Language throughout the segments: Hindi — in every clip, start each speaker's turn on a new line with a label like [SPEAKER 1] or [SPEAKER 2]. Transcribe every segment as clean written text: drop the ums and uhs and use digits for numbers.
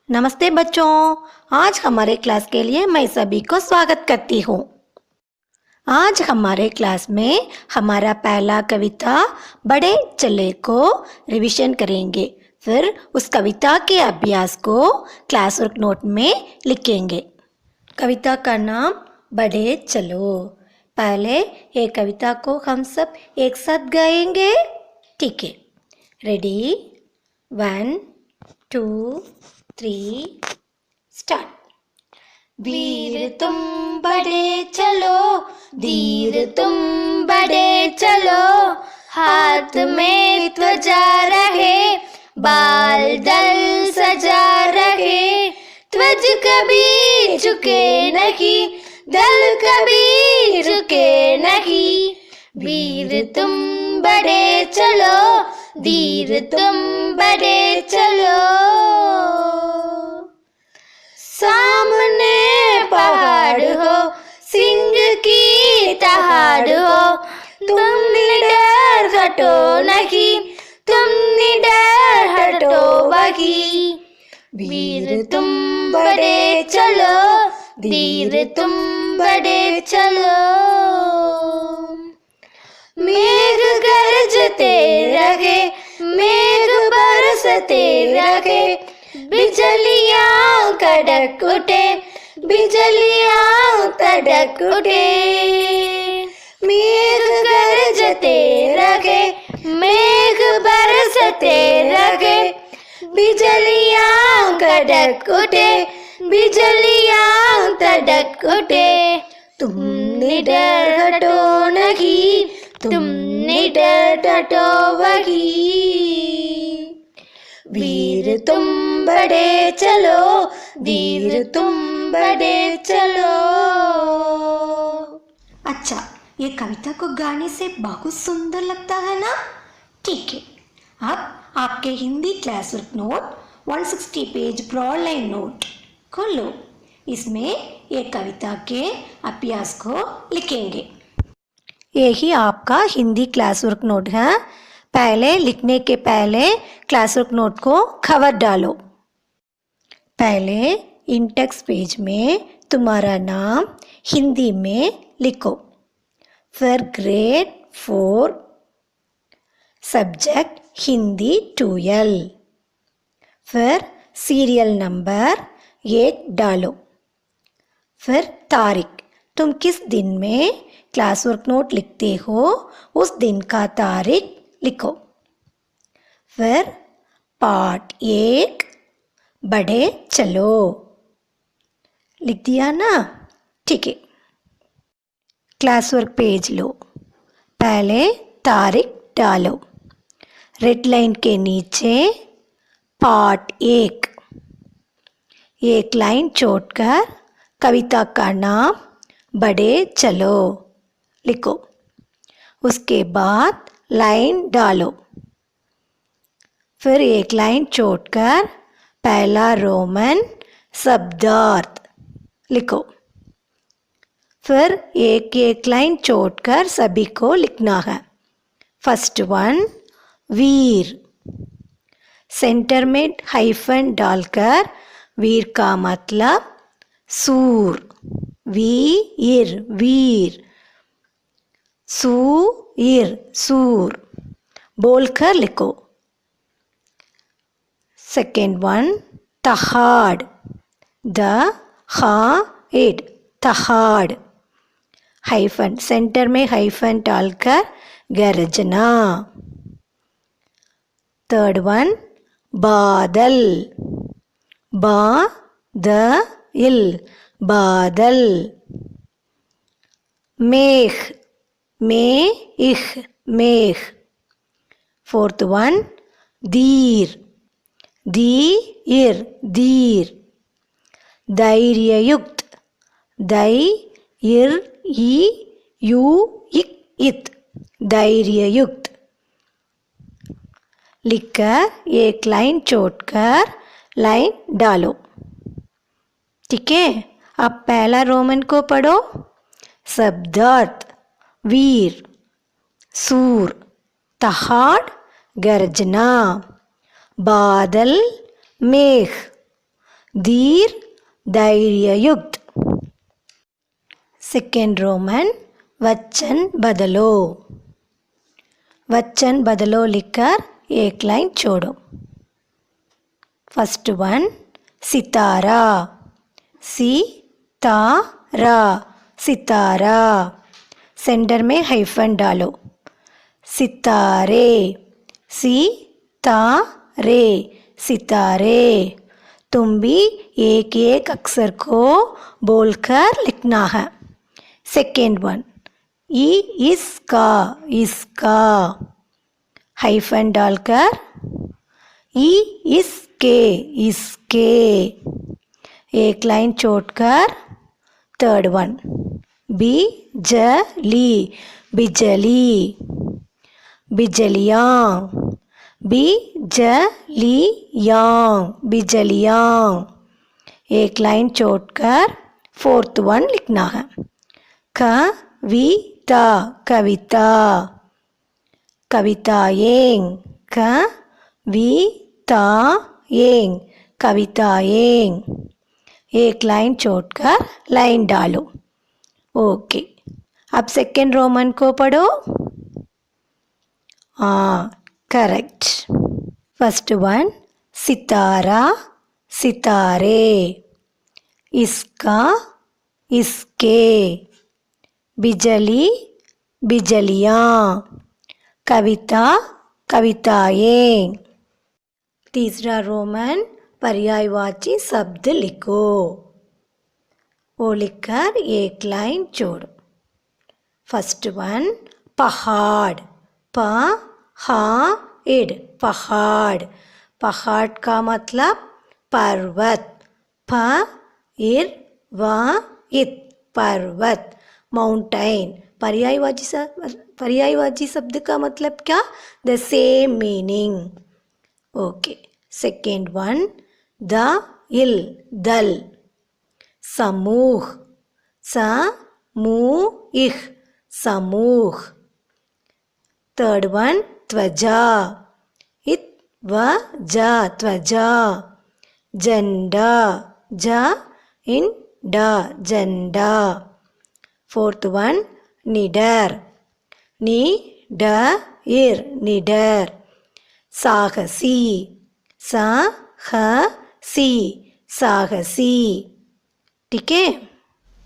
[SPEAKER 1] नमस्ते बच्चों। आज हमारे क्लास के लिए मैं सभी को स्वागत करती हूँ। आज हमारे क्लास में हमारा पहला कविता बड़े चले को रिवीजन करेंगे। फिर उस कविता के अभ्यास को क्लास वर्क नोट में लिखेंगे। कविता का नाम बड़े चलो। पहले ये कविता को हम सब एक साथ गाएंगे। ठीक है, रेडी? 1 2 3 स्टार्ट। वीर तुम बड़े चलो, धीर तुम बड़े चलो, हाथ में ध्वजा रहे, बाल दल सजा रहे, ध्वज कभी झुके नहीं, दल कभी झुके नहीं। वीर तुम बड़े चलो, धीर तुम बड़े चलो। सामने पहाड़ हो, सिंह की दहाड़ हो, तुम निडर हटो नहीं, तुम निडर हटो वही। वीर तुम बड़े चलो, धीर तुम बड़े चलो। मेघ गरजते रहे, मेघ बरसते रहे, बिजलियां कड़क उठे, बिजलियां कड़क उठे। मेघ गरजते रहे, मेघ बरसते रहे, बिजलियां कड़क उठे, बिजलियां कड़क उठे। तुम निडर हटो नहीं, तुम निडर हटो वही। वीर तुम बड़े चलो, धीर तुम बड़े चलो। अच्छा, ये कविता को गाने से बहुत सुंदर लगता है ना? ठीक है, अब आपके Hindi class work note 160 page broad line note खोलो। इसमें ये कविता के अभ्यास को लिखेंगे। यही आपका हिंदी क्लास वर्क नोट है। पहले लिखने के पहले क्लास वर्क नोट को कवर डालो। पहले इंडेक्स पेज में तुम्हारा नाम हिंदी में लिखो। फिर ग्रेड 4 सब्जेक्ट हिंदी 2L। फिर सीरियल नंबर 1 डालो। फिर तारीख, तुम किस दिन में क्लास वर्क नोट लिखते हो उस दिन का तारीख लिखो। फिर पार्ट 1 बड़े चलो लिख दिया ना? ठीक है, क्लास वर्क पेज लो। पहले तारीख डालो। रेड लाइन के नीचे पार्ट 1 एक लाइन छोड़कर कविता का नाम बड़े चलो लिखो। उसके बाद लाइन डालो। फिर एक लाइन छोड़कर पहला रोमन शब्दार्थ लिखो। फिर एक एक लाइन छोड़कर सभी को लिखना है। फर्स्ट वन वीर, सेंटर में हाइफन डालकर वीर का मतलब सूर, वीर वीर, सूर सूर बोलकर लिखो। सेकेंड वन तहाड़, द हा इड तहाड़, हाइफन सेंटर में हाइफन डालकर गर्जना। थर्ड वन बादल, बा द इल बादल। मेघ, में इख मेघ। फोर्थ वन धीर, धीर धीर। धैर्ययुक्त, धैर्य यू इत धैर्ययुक्त। लिखकर एक लाइन छोड़कर लाइन डालो। ठीक है, अब पहला रोमन को पढ़ो। शब्दार्थ वीर, सूर, तहाड़ गर्जना, बादल मेघ, धीर धैर्ययुक्त। सेकेंड रोमन वचन बदलो। वचन बदलो लिखकर एक लाइन छोड़ो। फर्स्ट वन सितारा, सितारा, सितारा, सेंटर में हाइफन डालो। सितारे, सितारे, सितारे। तुम भी एक एक अक्षर को बोलकर लिखना है। सेकेंड वन ई इसका, इसका, हाइफन डालकर ई इसके, इसके, एक लाइन छोड़कर। थर्ड वन बिजली, बिजली, बिजलियाँ, बिजलियाँ, बिजलियाँ, एक लाइन छोड़कर फोर्थ वन लिखना है। कविता, कविता, कविताएं, कविताएं, कविताएं, एक लाइन छोड़कर लाइन डालो। ओके, अब सेकेंड रोमन को पढ़ो। हाँ, करेक्ट। फर्स्ट वन सितारा, सितारे, इसका, इसके, बिजली, बिजलियाँ, कविता, कविताएं। तीसरा रोमन पर्यायवाची शब्द लिखो। वो लिखकर एक लाइन छोड़ो। फर्स्ट वन पहाड़, पहाड़, पहाड़, पहाड़ का मतलब पर्वत, पर्वत, माउंटेन। पर्यायवाची शब्द का मतलब क्या? The same meaning. Okay, second one दल, समूह, समूह, समूह। थर्ड वन त्वचा, त्वचा, त्वचा, झंडा, झंडा, झंडा। फोर्थ वन निडर, निडर, निडर, साहसी, साहसी, साहसी। ठीक है।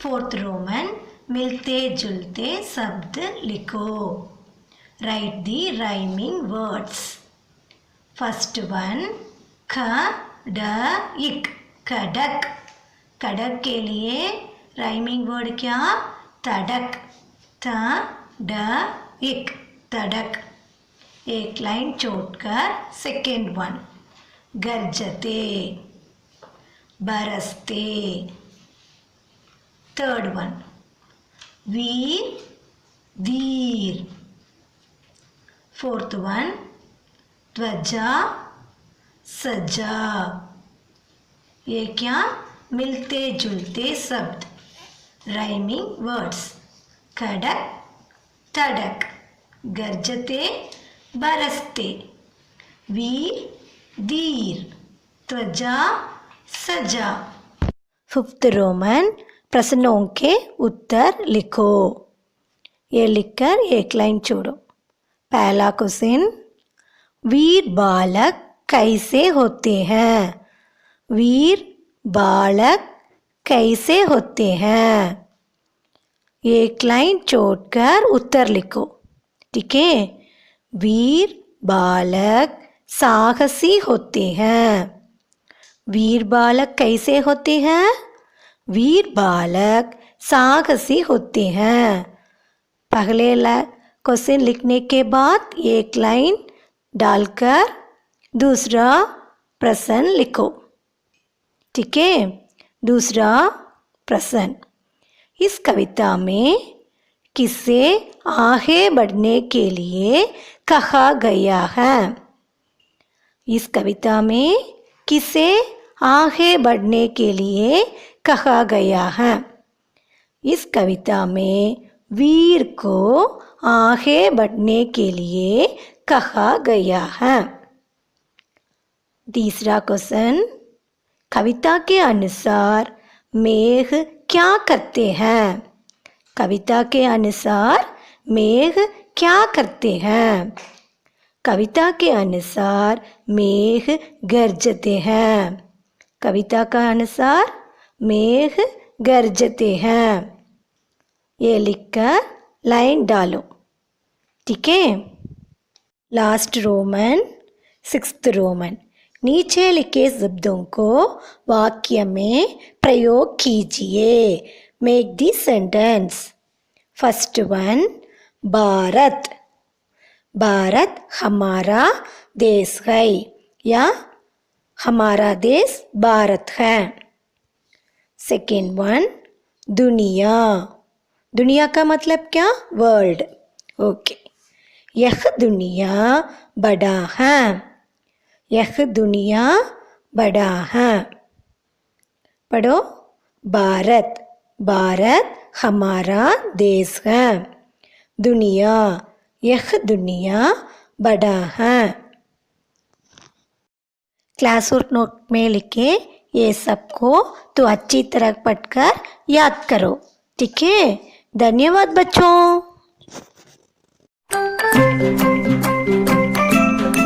[SPEAKER 1] फोर्थ रोमन मिलते जुलते शब्द लिखो। राइट दी राइमिंग वर्ड्स। फर्स्ट वन खड़क, खड़क, खड़क के लिए राइमिंग वर्ड क्या? तड़क, तड़क, तड़क, एक लाइन छोड़कर। सेकेंड वन गरजते, बरसते। थर्ड वन वीर, वीर। फोर्थ वन त्वचा, सजा। ये क्या? मिलते जुलते शब्द, राइमिंग वर्ड्स। खड़क, तड़क, गरजते, बरसते, वीर, धीर, त्वचा, सजा। फिफ्थ रोमन प्रश्नों के उत्तर लिखो। ये लिखकर एक लाइन छोड़ो। पहला क्वेश्चन, वीर बालक कैसे होते हैं? वीर बालक कैसे होते हैं? एक लाइन छोड़कर उत्तर लिखो। ठीक है। वीर बालक साहसी होते हैं। वीर बालक कैसे होते हैं? वीर बालक साहसी होते हैं। पहले क्वेश्चन लिखने के बाद एक लाइन डालकर दूसरा प्रश्न लिखो। ठीक है। दूसरा प्रश्न, इस कविता में किसे आगे बढ़ने के लिए कहा गया है? इस कविता में किसे आगे बढ़ने के लिए कहा गया है? इस कविता में वीर को आगे बढ़ने के लिए कहा गया है। तीसरा क्वेश्चन, कविता के अनुसार मेघ क्या करते हैं? कविता के अनुसार मेघ क्या करते हैं? कविता के अनुसार मेघ गरजते हैं। कविता का अनुसार मेघ गरजते हैं। ये लिखकर लाइन डालो, ठीक है। Last Roman, sixth Roman. नीचे लिखे शब्दों को वाक्य में प्रयोग कीजिए। Make the sentence. First one, Bharat. Bharat हमारा देश है या हमारा देश भारत है। सेकेंड वन, दुनिया। दुनिया का मतलब क्या? वर्ल्ड। ओके। यह दुनिया बड़ा है। यह दुनिया बड़ा है। पढ़ो, भारत। भारत हमारा देश है। दुनिया, यह दुनिया बड़ा है। क्लास वर्क नोट में लिखे ये सबको तो अच्छी तरह पढ़कर याद करो, ठीक है। धन्यवाद बच्चों।